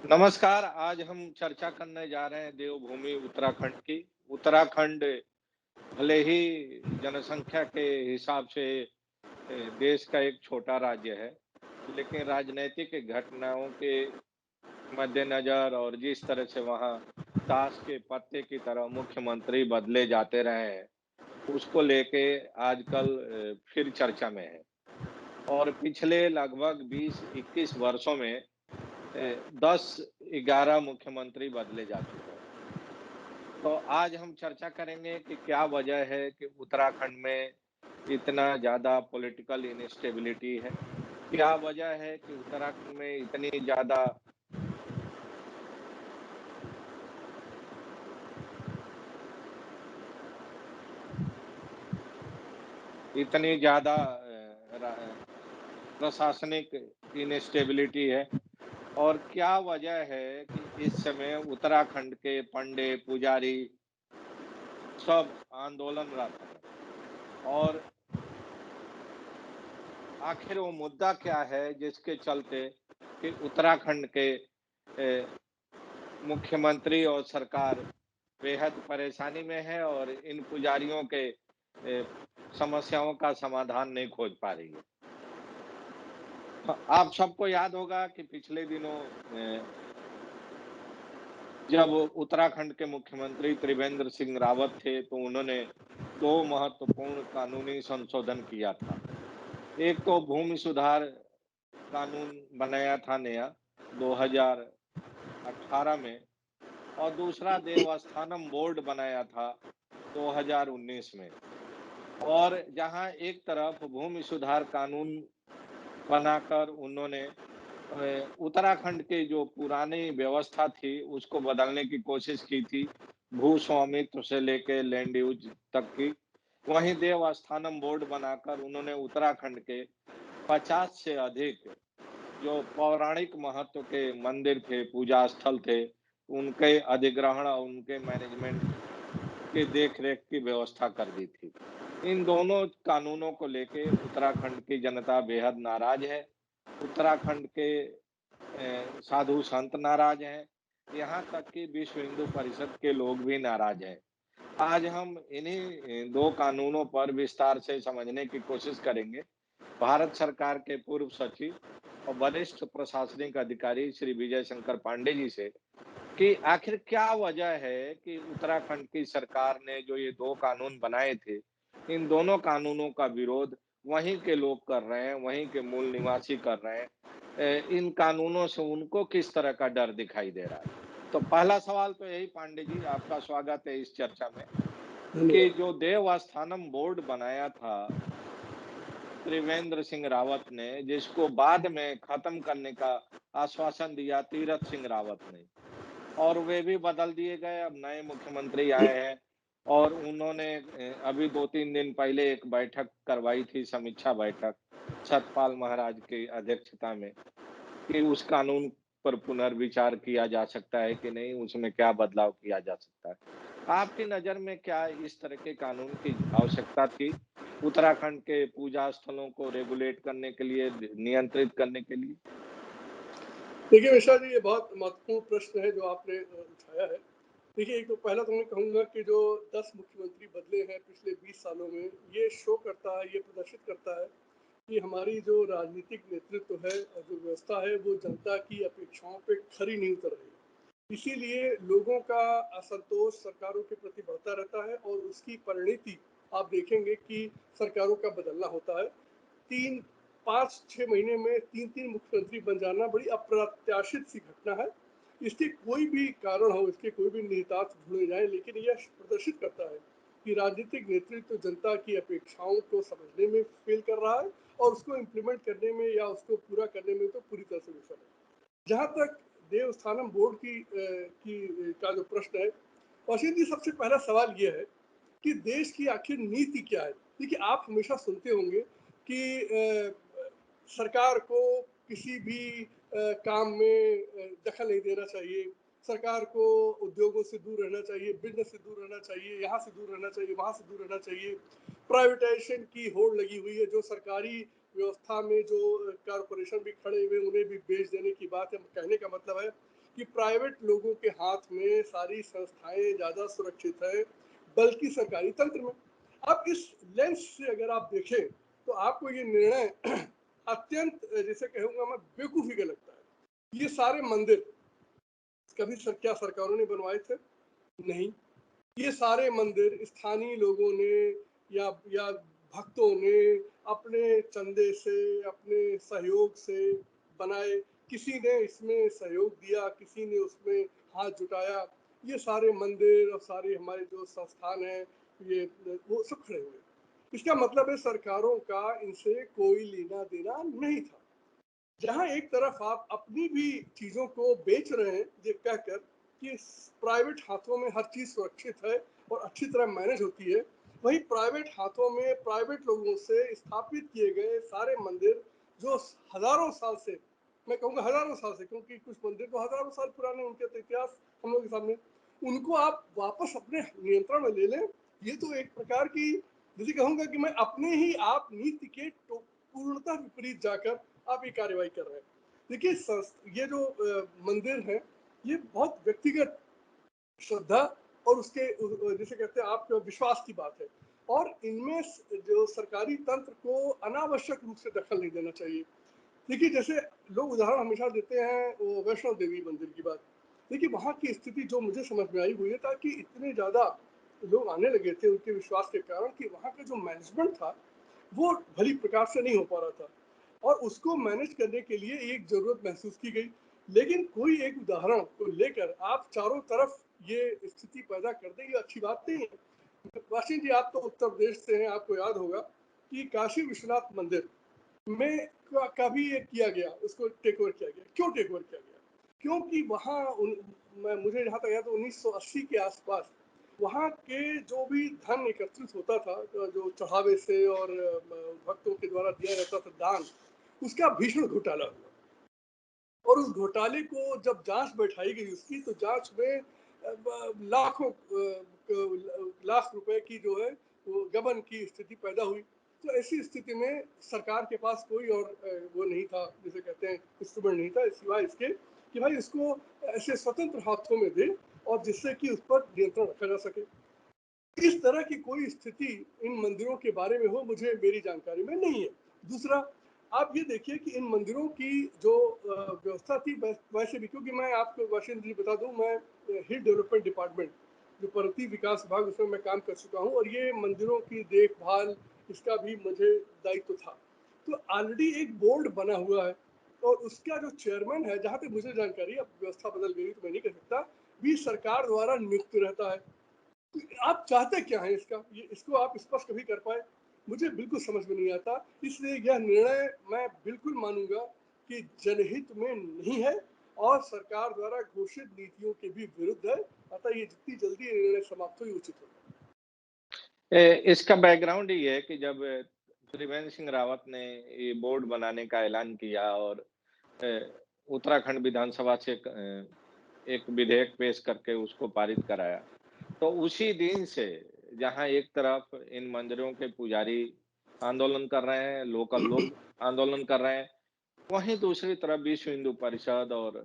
नमस्कार। आज हम चर्चा करने जा रहे हैं देवभूमि उत्तराखंड की। उत्तराखंड भले ही जनसंख्या के हिसाब से देश का एक छोटा राज्य है, लेकिन राजनीतिक घटनाओं के मद्देनज़र और जिस तरह से वहाँ ताश के पत्ते की तरह मुख्यमंत्री बदले जाते रहे हैं, उसको लेके आजकल फिर चर्चा में है। और पिछले लगभग 20-21 वर्षों में 10-11 मुख्यमंत्री बदले जा चुके हैं। तो आज हम चर्चा करेंगे कि क्या वजह है कि उत्तराखंड में इतना ज़्यादा पॉलिटिकल इनस्टेबिलिटी है? क्या वजह है कि उत्तराखंड में इतनी ज़्यादा प्रशासनिक इनस्टेबिलिटी है? और क्या वजह है कि इस समय उत्तराखंड के पंडे, पुजारी सब आंदोलनरत हैं? और आखिर वो मुद्दा क्या है जिसके चलते कि उत्तराखंड के मुख्यमंत्री और सरकार बेहद परेशानी में है और इन पुजारियों के समस्याओं का समाधान नहीं खोज पा रही है। आप सबको याद होगा कि पिछले दिनों जब उत्तराखंड के मुख्यमंत्री त्रिवेंद्र सिंह रावत थे, तो उन्होंने 2 महत्वपूर्ण कानूनी संशोधन किया था। एक तो भूमि सुधार कानून बनाया था नया 2018 में, और दूसरा देवस्थानम बोर्ड बनाया था 2019 में। और जहां एक तरफ भूमि सुधार कानून बनाकर उन्होंने उत्तराखंड की जो पुरानी व्यवस्था थी उसको बदलने की कोशिश की थी, भू स्वामित्व से लेके लैंड यूज तक की। वहीं देवस्थानम बोर्ड बनाकर उन्होंने उत्तराखंड के 50 से अधिक जो पौराणिक महत्व के मंदिर थे, पूजा स्थल थे, उनके अधिग्रहण और उनके मैनेजमेंट के देख-रेख की व्यवस्था कर दी थी। इन दोनों कानूनों को लेके उत्तराखंड की जनता बेहद नाराज़ है। उत्तराखंड के साधु संत नाराज़ हैं, यहाँ तक कि विश्व हिंदू परिषद के लोग भी नाराज़ हैं। आज हम इन्हीं 2 कानूनों पर विस्तार से समझने की कोशिश करेंगे। भारत सरकार के पूर्व सचिव और वरिष्ठ प्रशासनिक अधिकारी श्री विजय शंकर पांडे जी से कि आखिर क्या वजह है कि उत्तराखंड की सरकार ने जो ये 2 कानून बनाए थे, इन दोनों कानूनों का विरोध वहीं के लोग कर रहे हैं, वहीं के मूल निवासी कर रहे हैं। इन कानूनों से उनको किस तरह का डर दिखाई दे रहा है? तो पहला सवाल तो यही पांडे जी, आपका स्वागत है इस चर्चा में कि धन्यवाद। जो देवस्थानम बोर्ड बनाया था त्रिवेंद्र सिंह रावत ने, जिसको बाद में खत्म करने का आश्वासन दिया तीरथ सिंह रावत ने, और वे भी बदल दिए गए। अब नए मुख्यमंत्री आए हैं और उन्होंने अभी 2-3 दिन पहले एक बैठक करवाई थी, समीक्षा बैठक, सतपाल महाराज की अध्यक्षता में, कि उस कानून पर पुनर्विचार किया जा सकता है कि नहीं, उसमें क्या बदलाव किया जा सकता है। आपकी नज़र में क्या इस तरह के कानून की आवश्यकता थी, उत्तराखंड के पूजा स्थलों को रेगुलेट करने के लिए, नियंत्रित करने के लिए? देखिए मिश्रा जी, ये बहुत महत्वपूर्ण प्रश्न है जो आपने उठाया है। देखिए, एक तो पहला तो मैं कहूँगा कि जो 10 मुख्यमंत्री बदले हैं पिछले 20 सालों में, ये शो करता है, ये प्रदर्शित करता है कि हमारी जो राजनीतिक नेतृत्व है और जो व्यवस्था है, वो जनता की अपेक्षाओं पे खरी नहीं उतर रही। इसीलिए लोगों का असंतोष सरकारों के प्रति बढ़ता रहता है और उसकी परिणति आप देखेंगे कि सरकारों का बदलना होता है। 3, 5, 6 महीने में 3-3 मुख्यमंत्री बन जाना बड़ी अप्रत्याशित सी घटना है। इसके कोई भी कारण हो, इसके कोई भी निहितार्थ ढूँढे जाएँ, लेकिन यह प्रदर्शित करता है कि राजनीतिक नेतृत्व जनता की अपेक्षाओं को समझने में फ़ेल कर रहा है और उसको इम्प्लीमेंट करने में या उसको पूरा करने में तो पूरी तरह से विफल है। जहाँ तक देवस्थानम बोर्ड का जो प्रश्न है, कौशिक जी, सबसे पहला सवाल ये है कि देश की आखिर नीति क्या है? देखिए, आप हमेशा सुनते होंगे कि सरकार को किसी भी काम में दखल नहीं देना चाहिए, सरकार को उद्योगों से दूर रहना चाहिए, बिजनेस से दूर रहना चाहिए, यहाँ से दूर रहना चाहिए, वहाँ से दूर रहना चाहिए। प्राइवेटाइजेशन की होड़ लगी हुई है, जो सरकारी व्यवस्था में जो कॉरपोरेशन भी खड़े हुए उन्हें भी बेच देने की बात है। कहने का मतलब है कि प्राइवेट लोगों के हाथ में सारी संस्थाएं ज़्यादा सुरक्षित है, बल्कि सरकारी तंत्र में। अब इस लेंस से अगर आप देखें, तो आपको ये निर्णय अत्यंत जिसे कहूँगा मैं बेवकूफ़ी का लगता है। ये सारे मंदिर कभी क्या सरकारों ने बनवाए थे? नहीं। ये सारे मंदिर स्थानीय लोगों ने या भक्तों ने अपने चंदे से, अपने सहयोग से बनाए। किसी ने इसमें सहयोग दिया, किसी ने उसमें हाथ जुटाया। ये सारे मंदिर और सारे हमारे जो संस्थान हैं, ये वो सब खड़े हुए। इसका मतलब है सरकारों का इनसे कोई लेना देना नहीं था। जहां एक तरफ आप अपनी भी चीजों को बेच रहे हैं ये कहकर कि प्राइवेट हाथों में हर चीज सुरक्षित है और अच्छी तरह मैनेज होती है, वही प्राइवेट हाथों में प्राइवेट लोगों से स्थापित किए गए सारे मंदिर जो हजारों साल से, मैं कहूँगा हजारों साल से, क्योंकि कुछ मंदिर तो हजारों साल पुराने, उनके तो इतिहास हम लोग के सामने, उनको आप वापस अपने नियंत्रण में ले लें। ये तो एक प्रकार की, जैसे कहूँगा कि मैं अपने ही आप नीति के पूर्णतः विपरीत जाकर आप ये कार्रवाई कर रहे हैं। देखिए ये जो मंदिर है, ये बहुत व्यक्तिगत श्रद्धा और उसके जैसे कहते हैं आप विश्वास की बात है, और इनमें जो सरकारी तंत्र को अनावश्यक रूप से दखल नहीं देना चाहिए। देखिए जैसे लोग उदाहरण हमेशा देते हैं वो वैष्णो देवी मंदिर की बात। देखिए वहाँ की स्थिति जो मुझे समझ में आई हुई है था कि इतने ज़्यादा लोग आने लगे थे उनके विश्वास के कारण कि वहाँ का जो मैनेजमेंट था वो भली प्रकार से नहीं हो पा रहा था, और उसको मैनेज करने के लिए एक ज़रूरत महसूस की गई। लेकिन कोई एक उदाहरण को लेकर आप चारों तरफ ये स्थिति पैदा कर दें, ये अच्छी बात नहीं है। वाशिंग जी, आप तो उत्तर प्रदेश से हैं, आपको याद होगा कि काशी विश्वनाथ मंदिर में कभी ये किया गया, उसको टेक ओवर किया गया। क्यों टेक ओवर किया गया? क्योंकि वहाँ मुझे जहाँ तक याद है 1980 के आसपास वहाँ के जो भी धन एकत्रित होता था, जो चढ़ावे से और भक्तों के द्वारा दिया जाता था दान, उसका भीषण घोटाला हुआ। और उस घोटाले को जब जांच बैठाई गई उसकी, तो जांच में लाखों लाख रुपए की जो है वो गबन की स्थिति पैदा हुई। तो ऐसी स्थिति में सरकार के पास कोई और वो नहीं था, जिसे कहते हैं इंस्ट्रूमेंट नहीं था, सिवाय इसके कि भाई इसको ऐसे स्वतंत्र हाथों में दे और जिससे कि उस पर नियंत्रण रखा जा सके। इस तरह की कोई स्थिति इन मंदिरों के बारे में हो, मुझे मेरी जानकारी में नहीं है। दूसरा, आप ये देखिए कि इन मंदिरों की जो व्यवस्था थी, वैसे भी, क्योंकि मैं आपको वाशिंद जी बता दूं, मैं हिल डेवलपमेंट डिपार्टमेंट जो पर्वतीय विकास विभाग, उसमें मैं काम कर चुका हूँ, और ये मंदिरों की देखभाल इसका भी मुझे दायित्व था। तो ऑलरेडी एक बोर्ड बना हुआ है, और उसका जो चेयरमैन है, जहाँ तक मुझे जानकारी, अब व्यवस्था बदल गई तो मैं नहीं कह सकता, भी सरकार द्वारा नियुक्त रहता है। आप चाहते क्या हैं इसका, ये इसको आप स्पष्ट कभी कर पाए? मुझे बिल्कुल समझ में नहीं आता। इसलिए यह निर्णय मैं बिल्कुल मानूंगा कि जनहित में नहीं है और सरकार द्वारा घोषित नीतियों के भी विरुद्ध है। अतः ये जितनी जल्दी ये निर्णय समाप्त हो, ये उचित होगा। इसका बैकग्राउंड ये है कि जब त्रिवेंद्र सिंह रावत ने ये बोर्ड बनाने का ऐलान किया और अ, उत्तराखंड विधानसभा से एक विधेयक पेश करके उसको पारित कराया, तो उसी दिन से जहां एक तरफ इन मंदिरों के पुजारी आंदोलन कर रहे हैं, लोकल लोग आंदोलन कर रहे हैं, वहीं दूसरी तरफ विश्व हिंदू परिषद और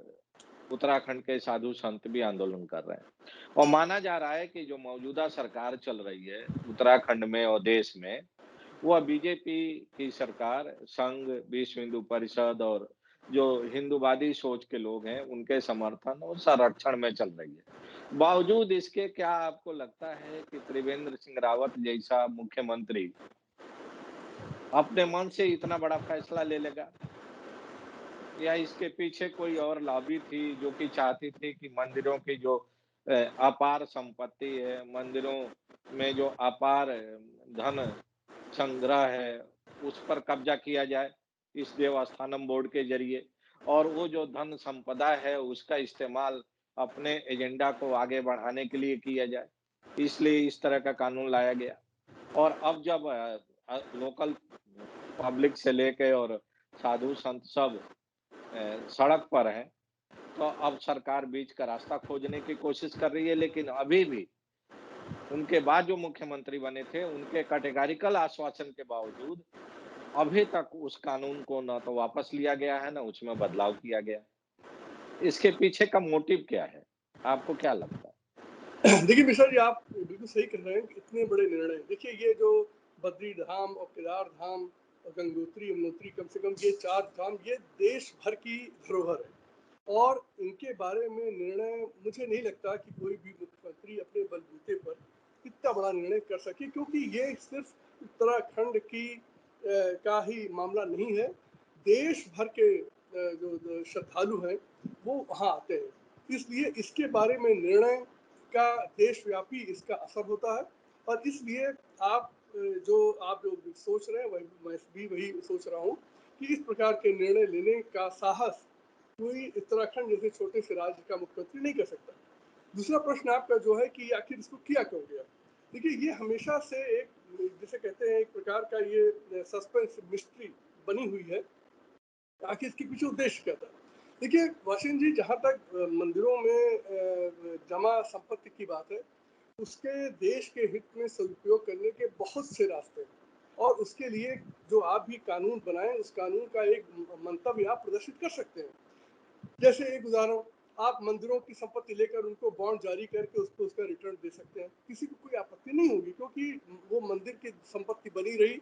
उत्तराखंड के साधु संत भी आंदोलन कर रहे हैं। और माना जा रहा है कि जो मौजूदा सरकार चल रही है उत्तराखंड में और देश में, वह बीजेपी की सरकार संघ, विश्व हिंदू परिषद और जो हिंदूवादी सोच के लोग हैं, उनके समर्थन और संरक्षण में चल रही है। बावजूद इसके क्या आपको लगता है कि त्रिवेंद्र सिंह रावत जैसा मुख्यमंत्री अपने मन से इतना बड़ा फैसला ले लेगा? या इसके पीछे कोई और लॉबी थी जो कि चाहती थी कि मंदिरों की जो अपार संपत्ति है, मंदिरों में जो अपार धन संग्रह है, उस पर कब्जा किया जाए इस देवस्थानम बोर्ड के ज़रिए, और वो जो धन संपदा है उसका इस्तेमाल अपने एजेंडा को आगे बढ़ाने के लिए किया जाए। इसलिए इस तरह का कानून लाया गया। और अब जब लोकल पब्लिक से लेके और साधु संत सब सड़क पर हैं, तो अब सरकार बीच का रास्ता खोजने की कोशिश कर रही है, लेकिन अभी भी उनके बाद जो मुख्यमंत्री बने थे, उनके कैटेगरिकल आश्वासन के बावजूद अभी तक उस कानून को ना तो वापस लिया गया है, ना उसमें बदलाव किया गया है। इसके पीछे का मोटिव क्या है? आपको क्या लगता है? देखिए मिश्रा जी, आप बिल्कुल सही कह रहे हैं कि इतने बड़े निर्णय, देखिए ये जो बद्री धाम और केदार धाम और गंगोत्री यमुनोत्री, कम से कम ये 4 धाम ये देश भर की धरोहर है और इनके बारे में निर्णय मुझे नहीं लगता कि कोई भी मुख्यमंत्री अपने बलबूते पर इतना बड़ा निर्णय कर सके, क्योंकि ये सिर्फ उत्तराखंड की का ही मामला नहीं है। देश भर के जो श्रद्धालु हैं वो वहाँ आते हैं, इसलिए इसके बारे में निर्णय का देशव्यापी इसका असर होता है। और इसलिए आप जो सोच रहे हैं वही मैं भी वही सोच रहा हूँ कि इस प्रकार के निर्णय लेने का साहस कोई उत्तराखंड जैसे छोटे से राज्य का मुख्यमंत्री नहीं कर सकता। दूसरा प्रश्न आपका जो है कि आखिर इसको किया क्यों गया, देखिए ये हमेशा से एक, जिसे कहते हैं एक प्रकार का ये सस्पेंस मिस्ट्री बनी हुई है, आखिर इसके पीछे उद्देश्य क्या था। देखिए वाशिंग जी, जहाँ तक मंदिरों में जमा संपत्ति की बात है, उसके देश के हित में सदुपयोग करने के बहुत से रास्ते हैं और उसके लिए जो आप भी कानून बनाएं, उस कानून का एक मंतव्य आप प्रदर्शित कर सकते हैं। जैसे एक उदाहरण, आप मंदिरों की संपत्ति लेकर उनको बॉन्ड जारी करके उसको उसका रिटर्न दे सकते हैं, किसी को कोई आपत्ति नहीं होगी, क्योंकि वो मंदिर की संपत्ति बनी रही,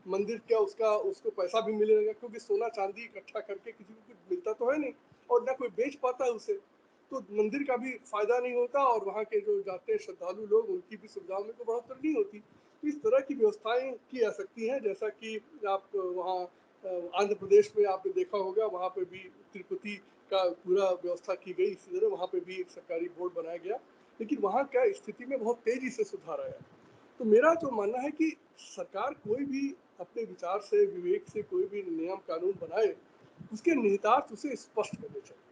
मंदिर क्या उसका उसको पैसा भी मिलेगा, क्योंकि सोना चांदी इकट्ठा करके किसी को कुछ मिलता तो है नहीं और ना कोई बेच पाता है उसे, तो मंदिर का भी फायदा नहीं होता और वहाँ के जो जाते हैं श्रद्धालु लोग उनकी भी सुविधाओं में तो बढ़ोतरी नहीं होती। तो इस तरह की व्यवस्थाएं की जा सकती हैं, जैसा कि आप वहाँ आंध्र प्रदेश में आपने देखा होगा, वहाँ पे भी तिरुपति का पूरा व्यवस्था की गई, इसी तरह वहाँ पे भी एक सरकारी बोर्ड बनाया गया, लेकिन वहाँ का स्थिति में बहुत तेजी से सुधार आया। तो मेरा जो मानना है कि सरकार कोई भी अपने विचार से विवेक से कोई भी नियम कानून बनाए, उसके निहितार्थ उसे स्पष्ट करने चाहिए।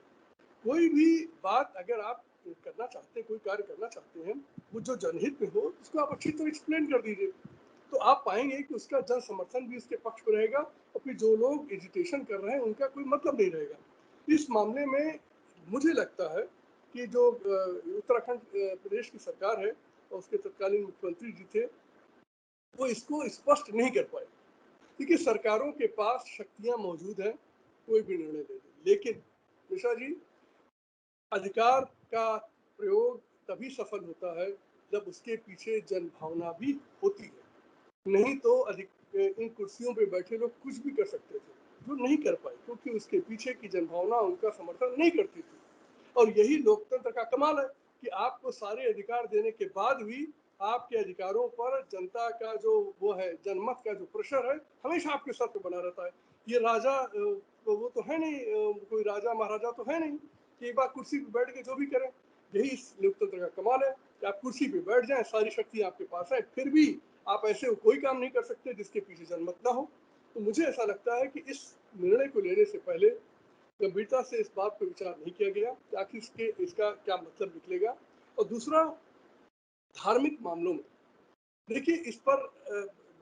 कोई भी बात अगर आप करना चाहते हैं, कोई कार्य करना चाहते हैं, वो जो जनहित में हो उसको आप अच्छी तरह एक्सप्लेन कर दीजिए, तो आप पाएंगे कि उसका जन समर्थन भी उसके पक्ष में रहेगा और फिर जो लोग एजिटेशन कर रहे हैं उनका कोई मतलब नहीं रहेगा। इस मामले में मुझे लगता है कि जो उत्तराखंड प्रदेश की सरकार है और उसके तत्कालीन मुख्यमंत्री जी थे, वो इसको स्पष्ट नहीं कर पाए। देखिए सरकारों के पास शक्तियां मौजूद हैं, कोई भी निर्णय ले ले, लेकिन मिश्रा जी, अधिकार का प्रयोग तभी सफल होता है जब उसके पीछे जनभावना भी होती है। नहीं तो अधिक इन कुर्सियों पे बैठे लोग कुछ भी कर सकते थे, जो नहीं कर पाए क्योंकि उसके पीछे की जनभावना उनका समर्थन नहीं करती थी। और यही लोकतंत्र का कमाल है कि आपको सारे अधिकार देने के बाद भी आपके अधिकारों पर जनता का जो वो है, जनमत का जो प्रेशर है, हमेशा आपके सर पे बना रहता है। ये राजा वो तो है नहीं, कोई राजा महाराजा तो है नहीं कि एक बार कुर्सी पे बैठ के जो भी करें। यही इस लोकतंत्र का कमाल है कि आप कुर्सी पे बैठ जाएं, सारी शक्ति आपके पास है, फिर भी आप ऐसे कोई काम नहीं कर सकते जिसके पीछे जनमत ना हो। तो मुझे ऐसा लगता है कि इस निर्णय को लेने से पहले गंभीरता से इस बात पर विचार नहीं किया गया कि आखिर इसका क्या मतलब निकलेगा। और दूसरा, धार्मिक मामलों में देखिए इस पर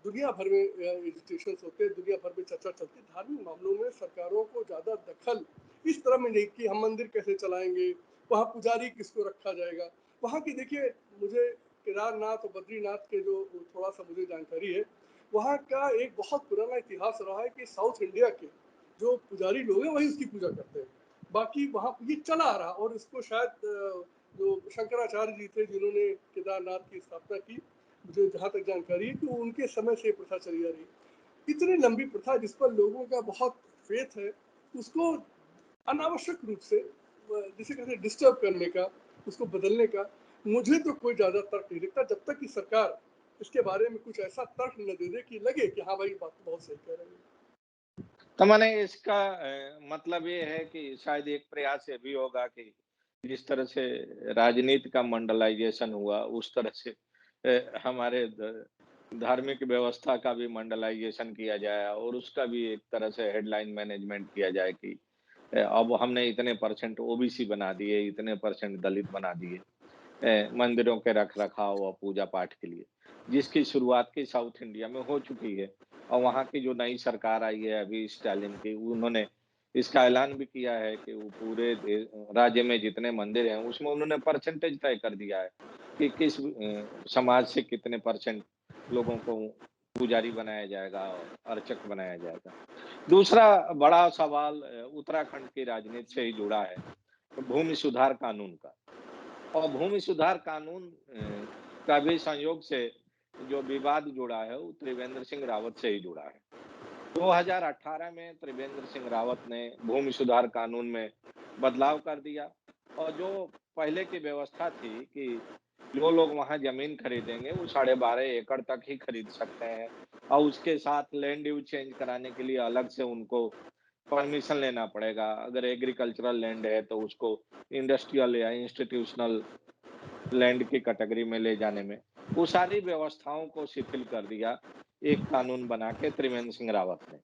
दुनिया भर में एजिटेशन होते हैं, दुनिया भर में चर्चा चलती है। धार्मिक मामलों में सरकारों को ज़्यादा दखल इस तरह में नहीं कि हम मंदिर कैसे चलाएंगे, वहाँ पुजारी किसको रखा जाएगा। वहाँ की देखिए, मुझे केदारनाथ और बद्रीनाथ के जो थोड़ा सा मुझे जानकारी है, वहाँ का एक बहुत पुराना इतिहास रहा है कि साउथ इंडिया के जो पुजारी लोग हैं वही उसकी पूजा करते हैं। बाकी वहाँ ये चला आ रहा, और इसको शायद जो शंकराचार्य जी थे जिन्होंने केदारनाथ की स्थापना की, मुझे जहाँ तक जानकारी है कि उनके समय से प्रथा चली आ रही है। इतनी लंबी प्रथा जिस पर लोगों का बहुत फेथ है, उसको अनावश्यक रूप से जिसे कहते हैं डिस्टर्ब करने का, उसको बदलने का, मुझे तो कोई ज़्यादा तर्क नहीं दिखता, जब तक कि सरकार इसके बारे में कुछ ऐसा तर्क न दे दे कि लगे कि हाँ भाई बात तो बहुत सही कह रहे हैं। तो माने इसका मतलब ये है कि शायद एक प्रयास ये भी होगा कि जिस तरह से राजनीति का मंडलाइजेशन हुआ, उस तरह से हमारे धार्मिक व्यवस्था का भी मंडलाइजेशन किया जाए और उसका भी एक तरह से हेडलाइन मैनेजमेंट किया जाए कि अब हमने इतने परसेंट ओबीसी बना दिए, इतने परसेंट दलित बना दिए मंदिरों के रख-रखाव और पूजा-पाठ के लिए, जिसकी शुरुआत की साउथ इंडिया में हो चुकी है। और वहाँ की जो नई सरकार आई है अभी स्टालिन की, उन्होंने इसका ऐलान भी किया है कि वो पूरे राज्य में जितने मंदिर हैं, उसमें उन्होंने परसेंटेज तय कर दिया है कि किस समाज से कितने परसेंट लोगों को पुजारी बनाया जाएगा और अर्चक बनाया जाएगा। दूसरा बड़ा सवाल उत्तराखंड की राजनीति से ही जुड़ा है। भूमि सुधार कानून का। और भूमि सुधार कानून का भी संयोग से जो विवाद जुड़ा है वो त्रिवेंद्र सिंह रावत से ही जुड़ा है। 2018 में त्रिवेंद्र सिंह रावत ने भूमि सुधार कानून में बदलाव कर दिया और जो पहले की व्यवस्था थी कि जो लोग वहां जमीन खरीदेंगे वो 12.5 एकड़ तक ही खरीद सकते हैं और उसके साथ लैंड यूज चेंज कराने के लिए अलग से उनको परमिशन लेना पड़ेगा। अगर एग्रीकल्चरल लैंड है तो उसको इंडस्ट्रियल या इंस्टीट्यूशनल लैंड की कैटेगरी में ले जाने में, वो सारी व्यवस्थाओं को शिथिल कर दिया एक कानून बना के त्रिवेंद्र सिंह रावत ने।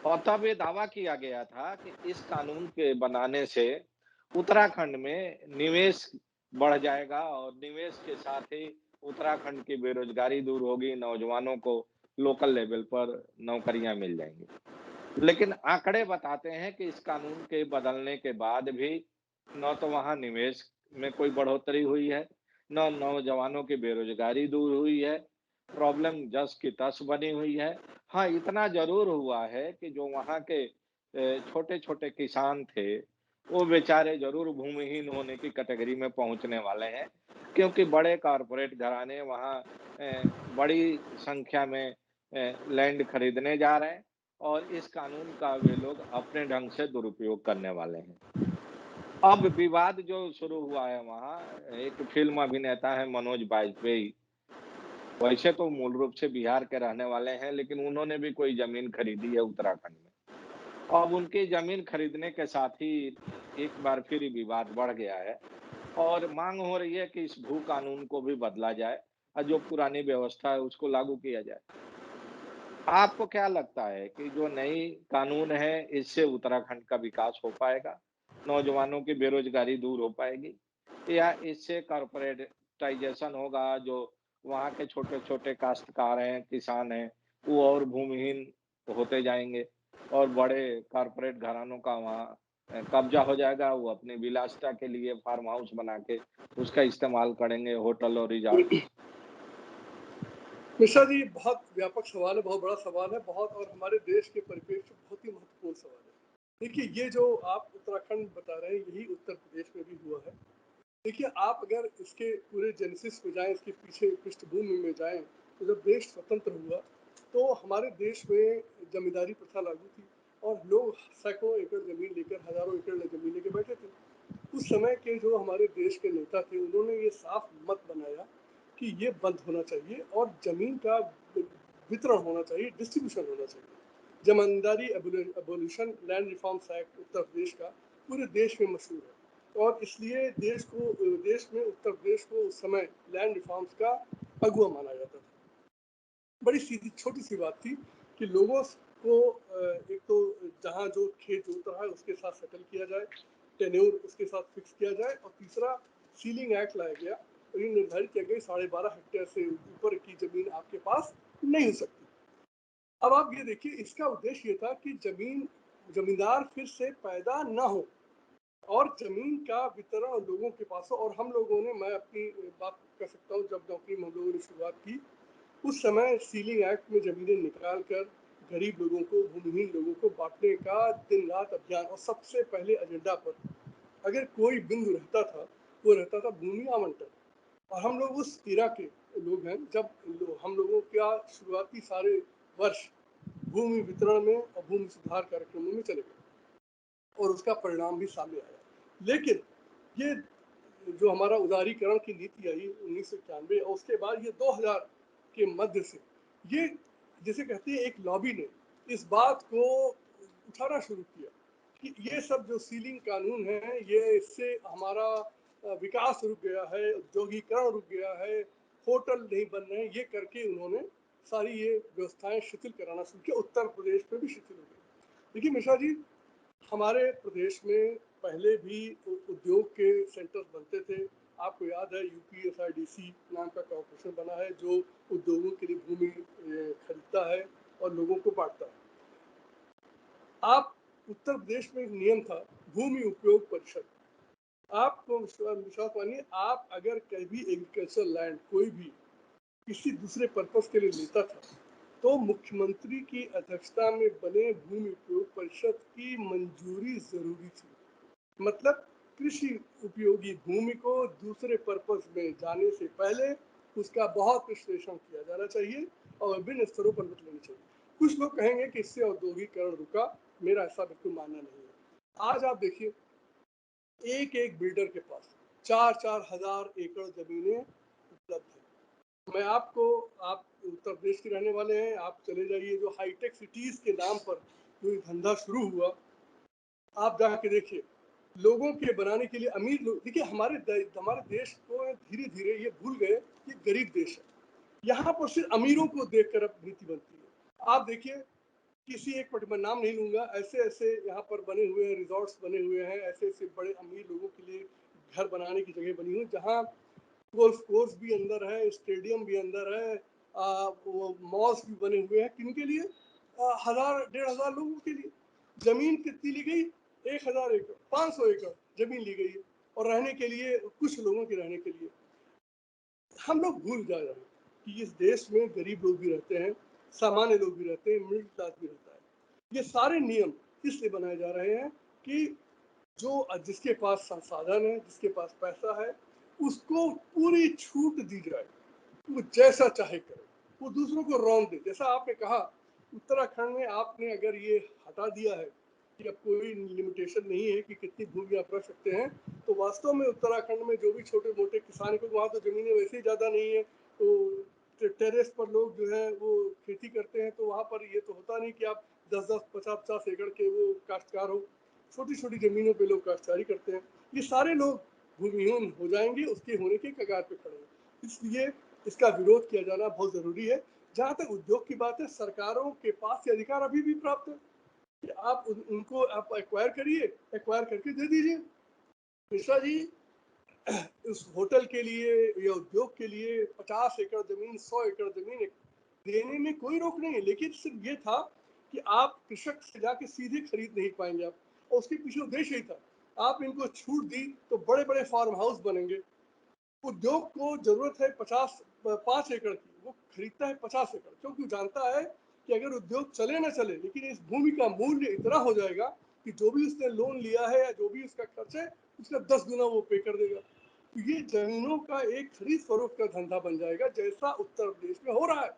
और तब ये दावा किया गया था कि इस कानून के बनाने से उत्तराखंड में निवेश बढ़ जाएगा और निवेश के साथ ही उत्तराखंड की बेरोजगारी दूर होगी, नौजवानों को लोकल लेवल पर नौकरियां मिल जाएंगी। लेकिन आंकड़े बताते हैं कि इस कानून के बदलने के बाद भी न तो वहाँ निवेश में कोई बढ़ोतरी हुई है, न नौजवानों की बेरोजगारी दूर हुई है, प्रॉब्लम जस की तस बनी हुई है। हाँ, इतना ज़रूर हुआ है कि जो वहाँ के छोटे-छोटे किसान थे, वो बेचारे ज़रूर भूमिहीन होने की कैटेगरी में पहुँचने वाले हैं, क्योंकि बड़े कॉर्पोरेट घराने वहाँ बड़ी संख्या में लैंड खरीदने जा रहे हैं और इस कानून का वे लोग अपने ढंग से दुरुपयोग करने वाले हैं। अब विवाद जो शुरू हुआ है वहाँ, एक फ़िल्म अभिनेता है मनोज बाजपेयी, वैसे तो मूल रूप से बिहार के रहने वाले हैं, लेकिन उन्होंने भी कोई ज़मीन खरीदी है उत्तराखंड में। अब उनकी ज़मीन खरीदने के साथ ही एक बार फिर विवाद बढ़ गया है और माँग हो रही है कि इस भू कानून को भी बदला जाए और जो पुरानी व्यवस्था है उसको लागू किया जाए। आपको क्या लगता है कि जो नई कानून है, इससे उत्तराखंड का विकास हो पाएगा? नौजवानों की बेरोजगारी दूर हो पाएगी? या इससे कॉर्पोरेटाइज़ेशन होगा, जो वहाँ के छोटे-छोटे काश्तकार हैं, किसान हैं, वो और भूमिहीन होते जाएँगे और बड़े कॉर्पोरेट घरानों का वहाँ कब्ज़ा हो जाएगा, वो अपनी विलासिता के लिए फार्म हाउस बना के उसका इस्तेमाल करेंगे, होटल और रिज़ॉर्ट्स? मिश्रा जी, बहुत व्यापक सवाल है, बहुत बड़ा सवाल है, बहुत, और हमारे देश के परिप्रेक्ष्य बहुत ही महत्वपूर्ण सवाल है। देखिए, ये जो आप उत्तराखंड बता रहे हैं, यही उत्तर प्रदेश में भी हुआ है। देखिए, आप अगर इसके पूरे जेनेसिस में जाएं, इसके पीछे पृष्ठभूमि में जाएं, तो जब देश स्वतंत्र हुआ तो हमारे देश में जमींदारी प्रथा लागू थी और लोग सैकड़ों एकड़ जमीन लेकर, हजारों एकड़ जमीन लेकर बैठे थे। उस समय के जो हमारे देश के नेता थे, उन्होंने ये साफ मत बनाया कि ये बंद होना चाहिए और जमीन का वितरण होना चाहिए, डिस्ट्रीब्यूशन होना चाहिए। जमींदारी abolition land reforms act Uttar Pradesh का पूरे देश में मशहूर है और इसलिए देश में उत्तर प्रदेश को उस समय लैंड रिफॉर्म्स का अगुआ माना जाता था। बड़ी सीधी छोटी सी बात थी कि लोगों को एक तो जहाँ जो खेत जोता है उसके साथ सेटल किया जाए, टेन्योर उसके साथ फिक्स किया जाए, और तीसरा सीलिंग एक्ट लाया गया और ये निर्धारित किया गया 12.5 हेक्टेयर से ऊपर की जमीन आपके पास नहीं हो सकती। अब आप ये देखिए, इसका उद्देश्य ये था कि जमींदार फिर से पैदा ना हो और जमीन का वितरण लोगों के पास हो। और हम लोगों ने, मैं अपनी बात कर सकता हूँ, जब नौकरी में हम लोगों ने शुरुआत की उस समय सीलिंग एक्ट में जमीनें निकाल कर गरीब लोगों को, भूमिहीन लोगों को बांटने का दिन रात अभियान, और सबसे पहले एजेंडा पर अगर कोई बिंदु रहता था वो रहता था भूमि आवंटन। और हम लोग उस इरा के लोग हैं जब हम लोगों का शुरुआती सारे वर्ष भूमि वितरण में और भूमि सुधार कार्यक्रमों में चले गए और उसका परिणाम भी सामने आया। लेकिन ये जो हमारा उदारीकरण की नीति आई 1991 और उसके बाद ये 2000 के मध्य से, ये जिसे कहते हैं एक लॉबी ने इस बात को उठाना शुरू किया कि ये सब जो सीलिंग कानून है, ये इससे हमारा विकास रुक गया है, औद्योगिकरण रुक गया है, होटल नहीं बन रहे हैं। ये करके उन्होंने सारी ये व्यवस्थाएं शिथिल कराना शुरू किया। उत्तर प्रदेश में भी शिथिल हो गई। देखिए मिश्रा जी, हमारे प्रदेश में पहले भी उद्योग के सेंटर्स बनते थे। आपको याद है यूपीएसआरडीसी नाम का कॉर्पोरेशन बना है जो उद्योगों के लिए भूमि खरीदता है और लोगों को बांटता है। आप उत्तर प्रदेश में एक नियम था, भूमि उपयोग परिषद। आपको विश्वास मानिए, आप अगर कभी एग्रीकल्चर लैंड कोई भी किसी दूसरे पर्पस के लिए लेता था तो मुख्यमंत्री की अध्यक्षता में बने भूमि उपयोग परिषद की मंजूरी जरूरी थी। मतलब कृषि उपयोगी भूमि को दूसरे पर्पस में जाने से पहले उसका बहुत विश्लेषण किया जाना चाहिए और विभिन्न स्तरों पर मत लेनी चाहिए। कुछ लोग कहेंगे कि इससे औद्योगिकरण रुका, मेरा ऐसा बिल्कुल मानना नहीं है। आज आप देखिए, एक एक बिल्डर के पास 4-4 हजार एकड़ जमीनें उपलब्ध है। मैं आपको, आप उत्तर प्रदेश के रहने वाले हैं, आप चले जाइए जो हाईटेक सिटीज के नाम पर जो ये धंधा शुरू हुआ, आप जाके देखिए, लोगों के बनाने के लिए अमीर लोग, देखिए हमारे देश को धीरे धीरे ये भूल गए कि गरीब देश है। यहाँ पर सिर्फ अमीरों को देखकर अब नीति बनती है। आप देखिए, किसी एक पर्टिकुलर नाम नहीं लूंगा, ऐसे ऐसे यहाँ पर बने हुए हैं, रिजॉर्ट्स बने हुए हैं, ऐसे ऐसे बड़े अमीर लोगों के लिए घर बनाने की जगह बनी हुई, जहाँ गोल्फ कोर्स भी अंदर है, स्टेडियम भी अंदर है, वो मॉल्स भी बने हुए हैं। किन के लिए? 1000-1500 लोगों के लिए। जमीन कितनी ली गई? 1000 एकड़, 500 एकड़ जमीन ली गई है, और रहने के लिए, कुछ लोगों के रहने के लिए। हम लोग भूल जा रहे हैं कि इस देश में गरीब लोग भी रहते हैं, सामान्य लोग भी रहते हैं, मिडिल क्लास भी रहता है। ये सारे नियम इसलिए बनाए जा रहे हैं कि जो जिसके पास संसाधन है, जिसके पास पैसा है, उसको पूरी छूट दी जाए, वो जैसा चाहे करे, वो दूसरों को रौंद दे। जैसा आपने कहा, उत्तराखंड में आपने अगर ये हटा दिया है कि अब कोई लिमिटेशन नहीं है कि कितनी भूमि आप रख सकते हैं, तो वास्तव में उत्तराखंड में जो भी छोटे मोटे किसान, को वहाँ तो जमीनें वैसे ही ज़्यादा नहीं है, तो टेरेस पर लोग जो है वो खेती करते हैं, तो वहाँ पर ये तो होता नहीं कि आप 10-10, 50-50 एकड़ के वो काश्तकार हो। छोटी छोटी जमीनों पे लोग काश्तकारी करते हैं। ये सारे लोग भूमिहीन हो जाएंगे, उसके होने के कगार पे खड़े हैं। इसलिए इसका विरोध किया जाना बहुत जरूरी है। जहाँ तक उद्योग की बात है, सरकारों के पास ये अधिकार अभी भी प्राप्त है कि आप उनको आप एक्वायर करिए, एक्वायर करके दे दीजिए। मिश्रा जी, उस होटल के लिए या उद्योग के लिए 50 एकड़ जमीन, 100 एकड़ जमीन देने में कोई रोक नहीं है, लेकिन सिर्फ ये था कि आप कृषक से जाके सीधे खरीद नहीं पाएंगे आप, और उसके पीछे उद्देश्य ही था। आप इनको छूट दी तो बड़े बड़े फार्म हाउस बनेंगे। उद्योग को जरूरत है 5 एकड़ की, वो खरीदता है 50 एकड़, क्योंकि जानता है कि अगर उद्योग चले ना चले, लेकिन इस भूमि का मूल्य इतना हो जाएगा कि जो भी उसने लोन लिया है या जो भी उसका खर्च है, उसका 10 गुना वो पे कर देगा। तो ये जमीनों का एक खरीद फरोख्त का धंधा बन जाएगा, जैसा उत्तर प्रदेश में हो रहा है।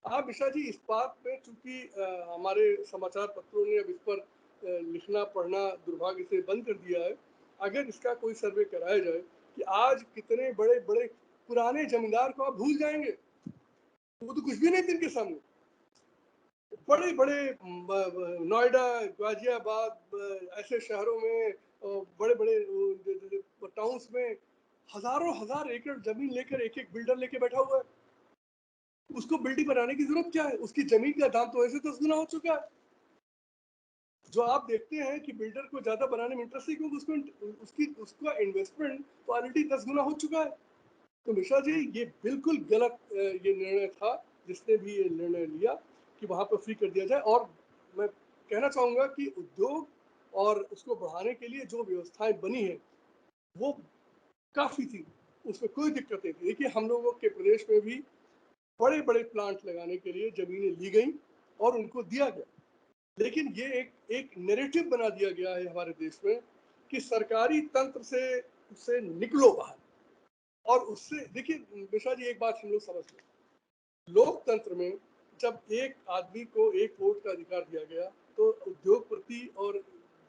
आप मिश्रा जी, इस बात में चूंकि हमारे समाचार पत्रों ने अब इस पर लिखना पढ़ना दुर्भाग्य से बंद कर दिया है, अगर इसका कोई सर्वे कराया जाए कि आज कितने बड़े बड़े पुराने जमींदार को आप भूल जाएंगे, वो तो कुछ भी नहीं थे इनके सामने। बड़े बड़े नोएडा, गाजियाबाद, ऐसे शहरों में, बड़े बड़े टाउन्स में हजारों हजार एकड़ जमीन लेकर एक एक बिल्डर लेके बैठा हुआ है। उसको बिल्डिंग बनाने की जरूरत क्या है? उसकी जमीन का दाम तो ऐसे 10 गुना हो चुका है। जो आप देखते हैं कि बिल्डर को ज्यादा बनाने में इंटरेस्ट है, क्योंकि उसको उसका इन्वेस्टमेंट तो ऑलरेडी 10 गुना हो चुका है। तो मिश्रा जी, ये बिल्कुल गलत ये निर्णय था, जिसने भी ये निर्णय लिया कि वहां पर फ्री कर दिया जाए। और मैं कहना चाहूंगा कि उद्योग और उसको बढ़ाने के लिए जो व्यवस्थाएं बनी है, वो काफी थी, उसमें कोई दिक्कत नहीं थी। देखिए, हम लोगों के प्रदेश में भी बड़े बड़े प्लांट लगाने के लिए जमीनें ली गई और उनको दिया गया, लेकिन ये एक नैरेटिव बना दिया गया है हमारे देश में कि सरकारी तंत्र से निकलो बाहर। और उससे देखिए मिश्रा जी, एक बात हम लोग समझ लें, लोकतंत्र में जब एक आदमी को एक वोट का अधिकार दिया गया, तो उद्योगपति और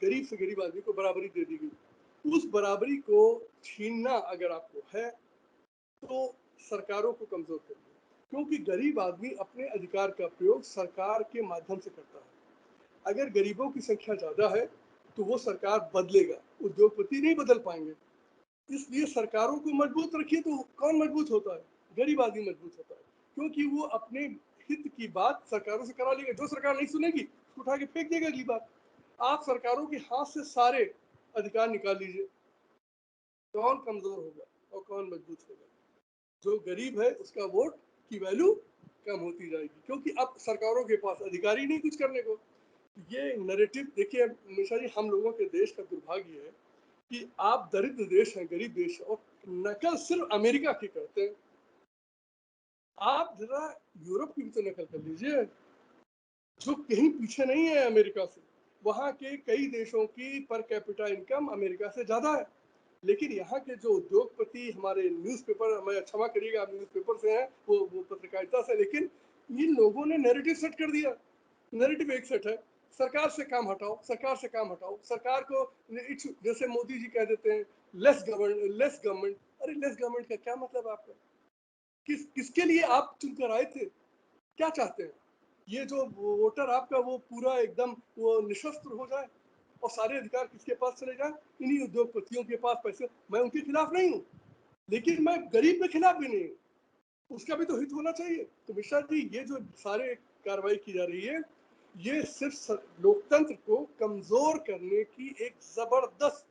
गरीब से गरीब आदमी को बराबरी दे दी गई। उस बराबरी को छीनना अगर आपको है, तो सरकारों को कमजोर करिए, क्योंकि गरीब आदमी अपने अधिकार का प्रयोग सरकार के माध्यम से करता है। अगर गरीबों की संख्या ज्यादा है तो वो सरकार बदलेगा, उद्योगपति नहीं बदल पाएंगे। इसलिए सरकारों को मजबूत रखिए, तो कौन मजबूत होता है? गरीब आदमी मजबूत होता है, क्योंकि वो अपने हित की बात सरकारों से करा लेगा। जो सरकार नहीं सुनेगी, उसको उठा के फेंक देगा अगली बार। आप सरकारों के हाथ से सारे अधिकार निकाल लीजिए, कौन कमजोर होगा और कौन मजबूत होगा? जो गरीब है उसका वोट की वैल्यू कम होती जाएगी, क्योंकि अब सरकारों के पास अधिकार ही नहीं कुछ करने को। ये नैरेटिव देखिए मिश्रा जी, हम लोगों के देश का दुर्भाग्य है कि आप दरिद्र देश हैं, गरीब देश है, और नकल सिर्फ अमेरिका की करते हैं। आप जरा यूरोप की भी तो नकल कर लीजिए, जो कहीं पीछे नहीं है अमेरिका से। वहाँ के कई देशों की पर कैपिटा इनकम अमेरिका से ज़्यादा है। लेकिन यहाँ के जो उद्योगपति हमारे न्यूज़पेपर, मैं क्षमा करिएगा आप न्यूज़पेपर से हैं, वो पत्रकारिता से, लेकिन इन लोगों ने नैरेटिव सेट कर दिया। नैरेटिव एक सेट है, सरकार से काम हटाओ, सरकार से काम हटाओ, सरकार को जैसे मोदी जी कह देते हैं लेस गवर्नमेंट। अरे लेस गवर्नमेंट का क्या मतलब आपका? किसके लिए आप चुनकर आए थे? क्या चाहते हैं? ये जो वोटर आपका वो पूरा एकदम वो निशस्त्र हो जाए और सारे अधिकार किसके पास चले जाए? इन्हीं उद्योगपतियों के पास पैसे। मैं उनके खिलाफ नहीं हूँ, लेकिन मैं गरीब के खिलाफ भी नहीं हूँ। उसका भी तो हित होना चाहिए। तो मिश्रा जी, ये जो सारे कार्रवाई की जा रही है, ये सिर्फ लोकतंत्र को कमजोर करने की एक जबरदस्त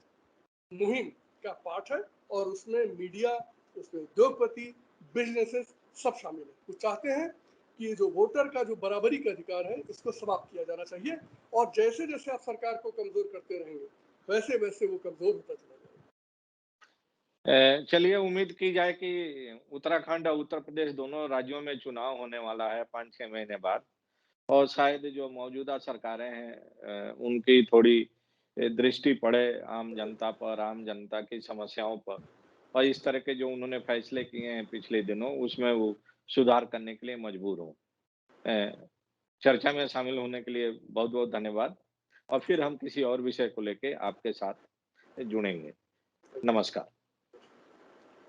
मुहिम का पार्ट है, और उसमें मीडिया, उसमें उद्योगपति, बिजनेसेस सब शामिल है। वो चाहते हैं कि ये जो वोटर का जो बराबरी का अधिकार है इसको समाप्त किया जाना चाहिए, और जैसे जैसे आप सरकार को कमजोर करते रहेंगे वैसे वैसे वो कमजोर होता चला जाएगा। चलिए उम्मीद की जाए कि उत्तराखंड और उत्तर प्रदेश दोनों राज्यों में चुनाव होने वाला है 5-6 महीने बाद और शायद जो मौजूदा सरकारें हैं उनकी थोड़ी दृष्टि पड़े आम जनता पर, आम जनता की समस्याओं पर और इस तरह के जो उन्होंने फैसले किए हैं पिछले दिनों उसमें वो सुधार करने के लिए मजबूर हों। चर्चा में शामिल होने के लिए बहुत-बहुत धन्यवाद और फिर हम किसी और विषय को लेके आपके साथ जुड़ेंगे। नमस्कार।